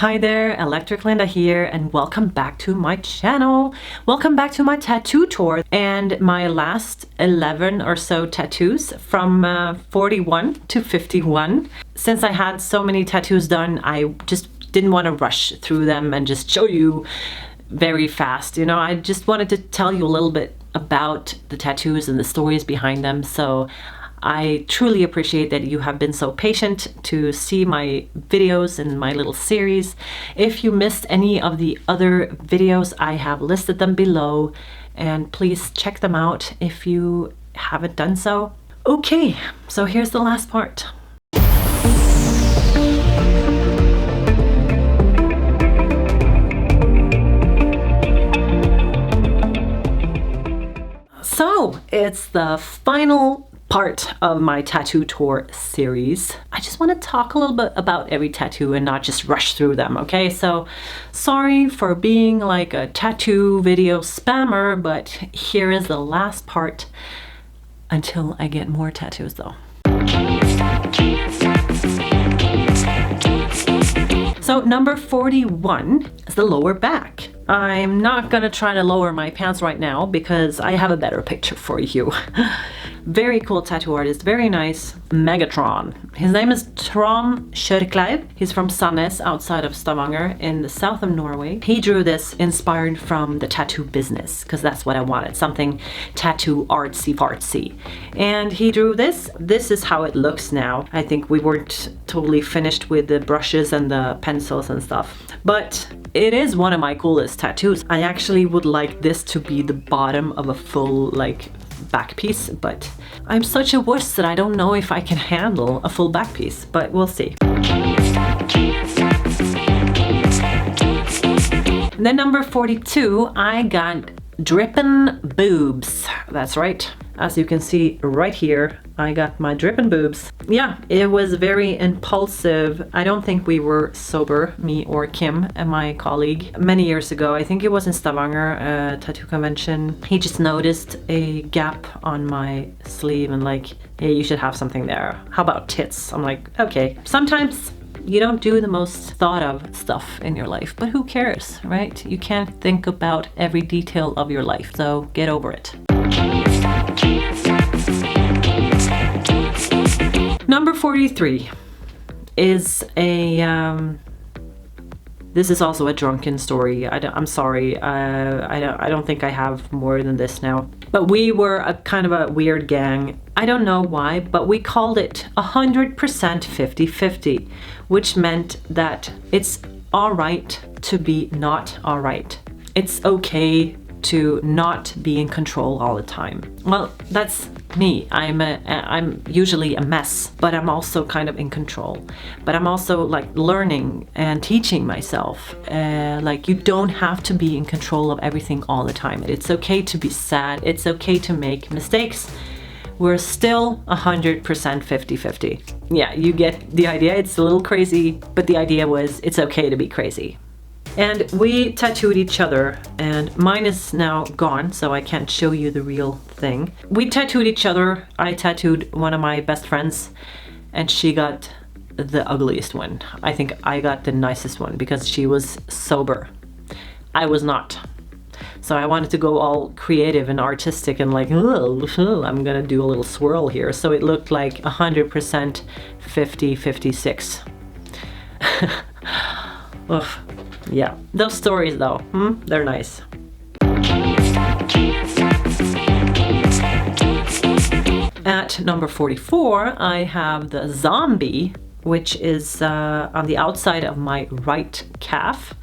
Hi there, Electric Linda here, and welcome back to my channel. Welcome back to my tattoo tour and my last 11 or so tattoos from 41 to 51. Since I had so many tattoos done, I just didn't want to rush through them and just show you very fast. You know, I just wanted to tell you a little bit about the tattoos and the stories behind them. So I truly appreciate that you have been so patient to see my videos and my little series. If you missed any of the other videos, I have listed them below, and please check them out if you haven't done so. Okay, so here's the last part. So it's the final part of my tattoo tour series. I just want to talk a little bit about every tattoo and not just rush through them, okay? So sorry for being like a tattoo video spammer, but here is the last part until I get more tattoos though. So number 41 is the lower back. I'm not gonna try to lower my pants right now because I have a better picture for you. Very cool tattoo artist, very nice. Megatron. His name is Trond Kjørkleiv. He's from Sandnes, outside of Stavanger in the south of Norway. He drew this inspired from the tattoo business because that's what I wanted, something tattoo artsy fartsy. And he drew this. This is how it looks now. I think we weren't totally finished with the brushes and the pencils and stuff, but it is one of my coolest tattoos. I actually would like this to be the bottom of a full like back piece, but I'm such a wuss that I don't know if I can handle a full back piece, but we'll see. And then number 42, I got drippin' boobs. That's right. As you can see right here, I got my drippin' boobs. Yeah, it was very impulsive. I don't think we were sober, me or Kim and my colleague, many years ago. I think it was in Stavanger, a tattoo convention. He just noticed a gap on my sleeve and like, hey, you should have something there. How about tits? I'm like, okay. Sometimes you don't do the most thought of stuff in your life, but who cares, right? You can't think about every detail of your life, so get over it. Number 43 is a, this is also a drunken story. I'm sorry, I don't think I have more than this now. But we were a kind of a weird gang. I don't know why, but we called it 100% 50-50, which meant that it's all right to be not all right. It's okay to not be in control all the time. Well, that's me. I'm usually a mess, but I'm also kind of in control. But I'm also like learning and teaching myself. Like you don't have to be in control of everything all the time. It's okay to be sad. It's okay to make mistakes. We're still 100% 50-50. Yeah, you get the idea. It's a little crazy, but the idea was it's okay to be crazy. And we tattooed each other, and mine is now gone, so I can't show you the real thing. We tattooed each other. I tattooed one of my best friends, and she got the ugliest one. I think I got the nicest one because she was sober. I was not. So I wanted to go all creative and artistic and like, oh, I'm gonna do a little swirl here. So it looked like 100% 50-56. Oof. Yeah, those stories though, they're nice. At number 44, I have the zombie, which is on the outside of my right calf.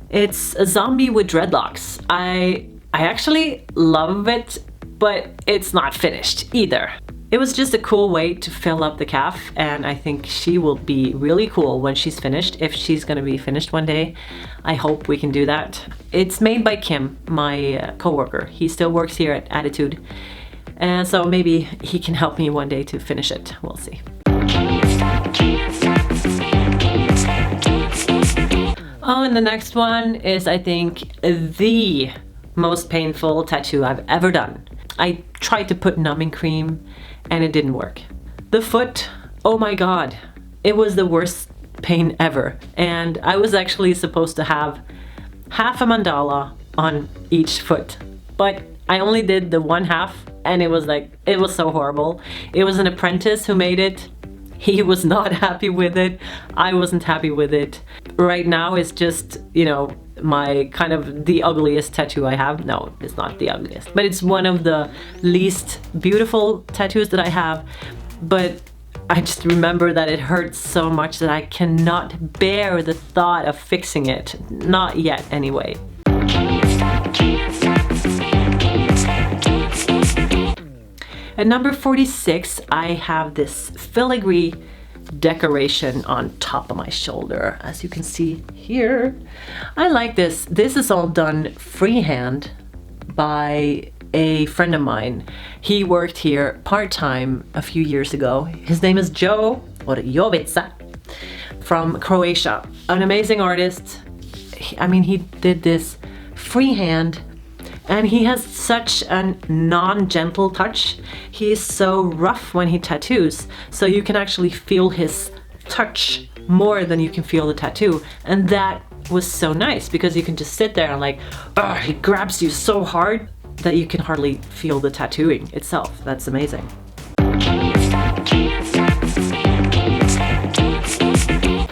It's a zombie with dreadlocks. I actually love it, but it's not finished either. It was just a cool way to fill up the calf, and I think she will be really cool when she's finished, if she's gonna be finished one day. I hope we can do that. It's made by Kim, my co-worker. He still works here at Attitude, and so maybe he can help me one day to finish it. We'll see. Oh, and the next one is, I think, the most painful tattoo I've ever done. I tried to put numbing cream and it didn't work. The foot, oh my god, it was the worst pain ever. And I was actually supposed to have half a mandala on each foot, but I only did the one half, and it was so horrible. It was an apprentice who made it. He was not happy with it. I wasn't happy with it. Right now it's just, you know, my kind of the ugliest tattoo I have. No, it's not the ugliest, but it's one of the least beautiful tattoos that I have. But I just remember that it hurts so much that I cannot bear the thought of fixing it. Not yet, anyway. At number 46, I have this filigree decoration on top of my shoulder, as you can see here. I like this. This is all done freehand by a friend of mine. He worked here part-time a few years ago. His name is Joe, or Jovica, from Croatia. An amazing artist. He did this freehand, and he has such a non-gentle touch. He is so rough when he tattoos, so you can actually feel his touch more than you can feel the tattoo. And that was so nice, because you can just sit there and like, he grabs you so hard that you can hardly feel the tattooing itself. That's amazing.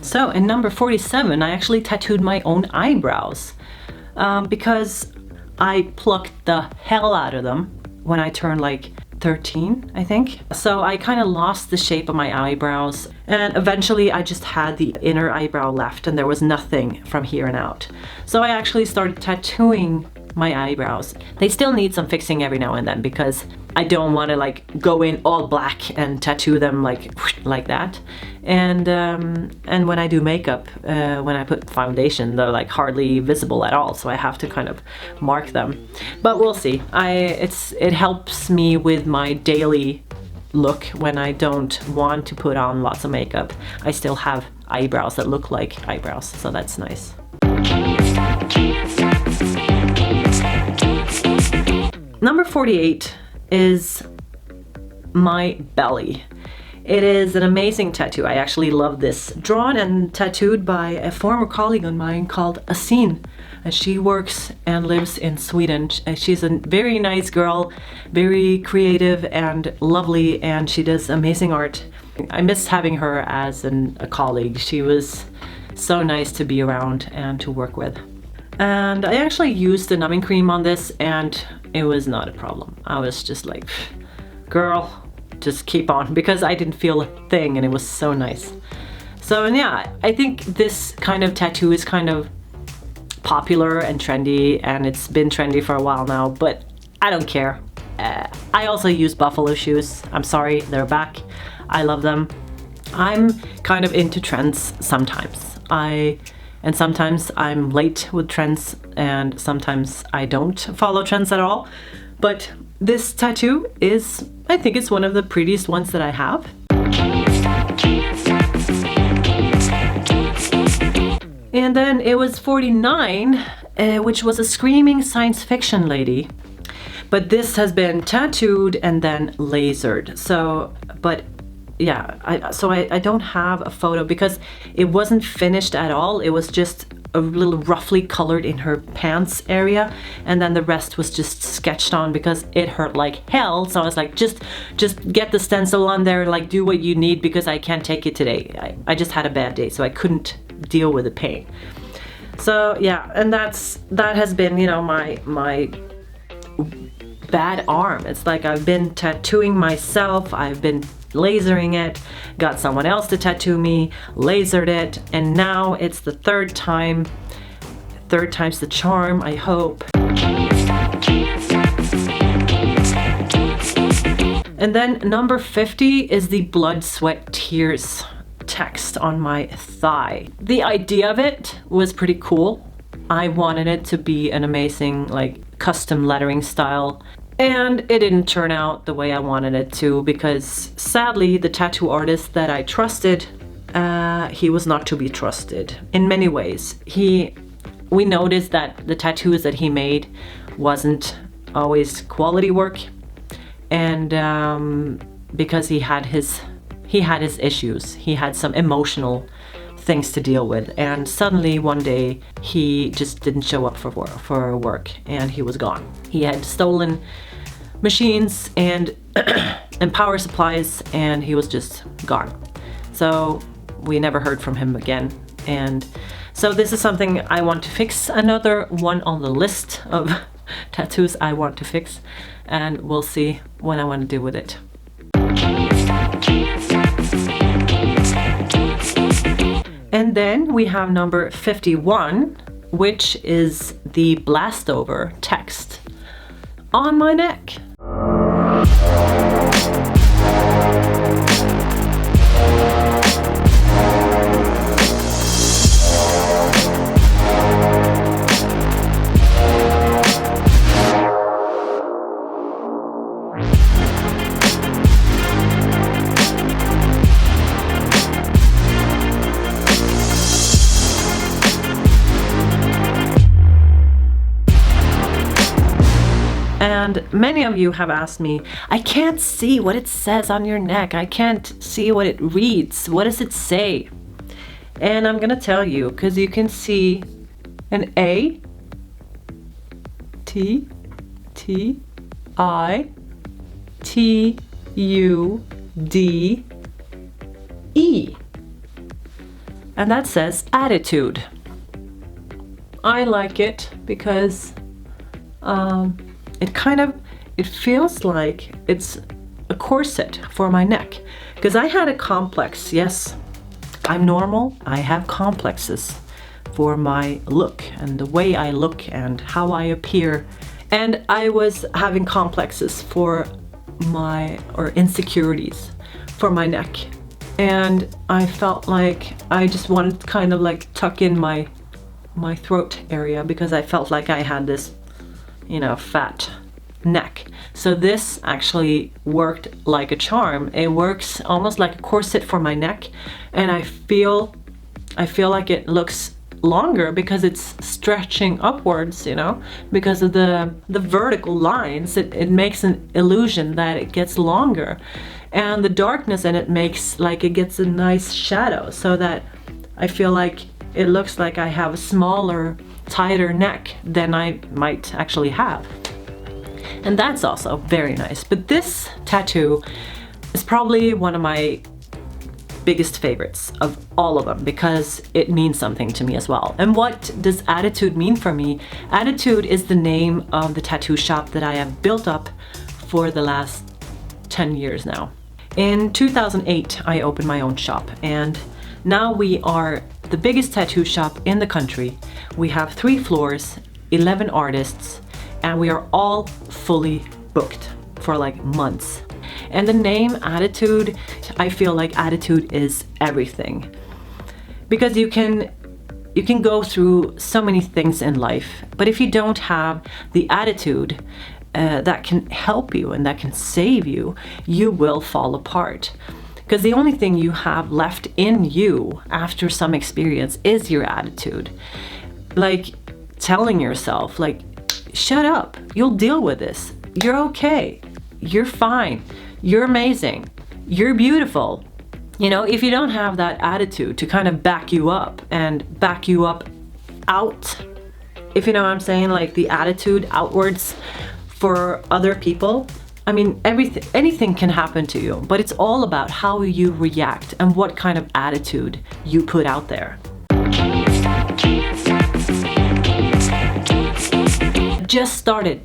So in number 47, I actually tattooed my own eyebrows because I plucked the hell out of them when I turned like 13, I think. So I kind of lost the shape of my eyebrows, and eventually I just had the inner eyebrow left and there was nothing from here and out. So I actually started tattooing my eyebrows. They still need some fixing every now and then, because I don't want to like go in all black and tattoo them like that. And when I do makeup, when I put foundation, they're like hardly visible at all, so I have to kind of mark them. But we'll see. It helps me with my daily look when I don't want to put on lots of makeup. I still have eyebrows that look like eyebrows, so that's nice. Number 48 is my belly. It is an amazing tattoo. I actually love this. Drawn and tattooed by a former colleague of mine called 𝐂𝐇𝐀𝐏𝐿, and she works and lives in Sweden. She's a very nice girl, very creative and lovely, and she does amazing art. I miss having her as a colleague. She was so nice to be around and to work with. And I actually used the numbing cream on this, and it was not a problem. I was just like, girl, just keep on, because I didn't feel a thing, and it was so nice. So, and yeah, I think this kind of tattoo is kind of popular and trendy, and it's been trendy for a while now, but I don't care. I also use buffalo shoes. I'm sorry, they're back. I love them. I'm kind of into trends sometimes. And sometimes I'm late with trends, and sometimes I don't follow trends at all. But this tattoo is, I think it's one of the prettiest ones that I have. And then it was 49, which was a screaming science fiction lady. But this has been tattooed and then lasered. So, but yeah, I don't have a photo because it wasn't finished at all. It was just a little roughly colored in her pants area, and then the rest was just sketched on because it hurt like hell. So I was like, just get the stencil on there, like do what you need, because I can't take it today. I just had a bad day, so I couldn't deal with the pain. So yeah, and that has been, you know, my bad arm. It's like I've been tattooing myself, I've been lasering it, got someone else to tattoo me, lasered it, and now it's the third time. Third time's the charm, I hope. And then number 50 is the blood, sweat, tears text on my thigh. The idea of it was pretty cool. I wanted it to be an amazing, like, custom lettering style. And it didn't turn out the way I wanted it to, because sadly the tattoo artist that I trusted, he was not to be trusted in many ways. We noticed that the tattoos that he made wasn't always quality work, and because he had his issues. He had some emotional things to deal with, and suddenly one day he just didn't show up for work, and he was gone. He had stolen machines and and power supplies, and he was just gone. So we never heard from him again. And so this is something I want to fix, another one on the list of tattoos I want to fix, and we'll see what I want to do with it. And then we have number 51, which is the blast over text on my neck. And many of you have asked me, I can't see what it says on your neck. I can't see what it reads. What does it say? And I'm gonna tell you, because you can see an A, T, T, I, T, U, D, E. And that says attitude. I like it because it feels like it's a corset for my neck. Because I had a complex. Yes, I'm normal. I have complexes for my look and the way I look and how I appear. And I was having complexes for insecurities for my neck. And I felt like I just wanted to kind of like tuck in my throat area, because I felt like I had this, fat neck. So this actually worked like a charm. It works almost like a corset for my neck, and I feel like it looks longer because it's stretching upwards, because of the vertical lines. It makes an illusion that it gets longer, and the darkness in it makes like it gets a nice shadow, so that I feel like it looks like I have a smaller, tighter neck than I might actually have. And that's also very nice. But this tattoo is probably one of my biggest favorites of all of them, because it means something to me as well. And what does attitude mean for me? Attitude is the name of the tattoo shop that I have built up for the last 10 years now. In 2008, I opened my own shop, and now we are the biggest tattoo shop in the country. We have 3 floors, 11 artists, and we are all fully booked for like months. And the name Attitude, I feel like attitude is everything. Because you can go through so many things in life, but if you don't have the attitude that can help you and that can save you, you will fall apart. Because the only thing you have left in you after some experience is your attitude. Like telling yourself, like, shut up, you'll deal with this. You're okay. You're fine. You're amazing. You're beautiful. If you don't have that attitude to kind of back you up and back you up out, if you know what I'm saying, like the attitude outwards for other people, I mean, anything can happen to you, but it's all about how you react and what kind of attitude you put out there. Just started.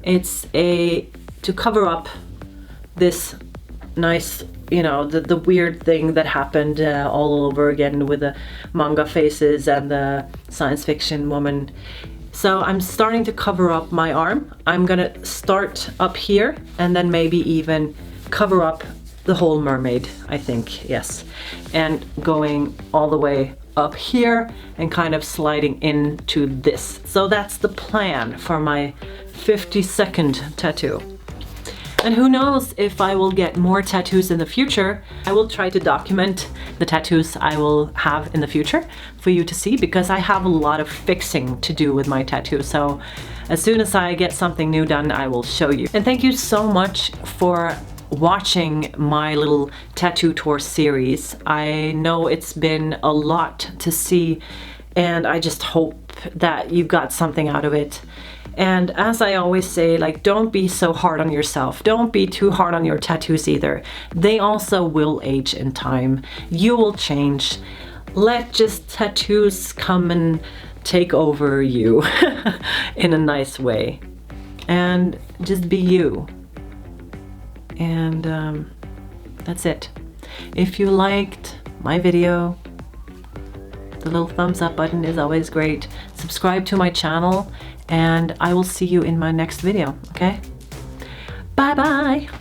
It's to cover up this nice, the weird thing that happened all over again with the manga faces and the science fiction woman. So I'm starting to cover up my arm. I'm gonna start up here and then maybe even cover up the whole mermaid, I think, yes. And going all the way up here and kind of sliding into this. So that's the plan for my 52nd tattoo. And who knows if I will get more tattoos in the future. I will try to document the tattoos I will have in the future for you to see, because I have a lot of fixing to do with my tattoos. So as soon as I get something new done, I will show you. And thank you so much for watching my little tattoo tour series. I know it's been a lot to see, and I just hope that you got something out of it. And as I always say, like, don't be so hard on yourself. Don't be too hard on your tattoos either. They also will age in time. You will change. Let just tattoos come and take over you in a nice way. And just be you. And that's it. If you liked my video, the little thumbs up button is always great. Subscribe to my channel, and I will see you in my next video, okay? Bye bye!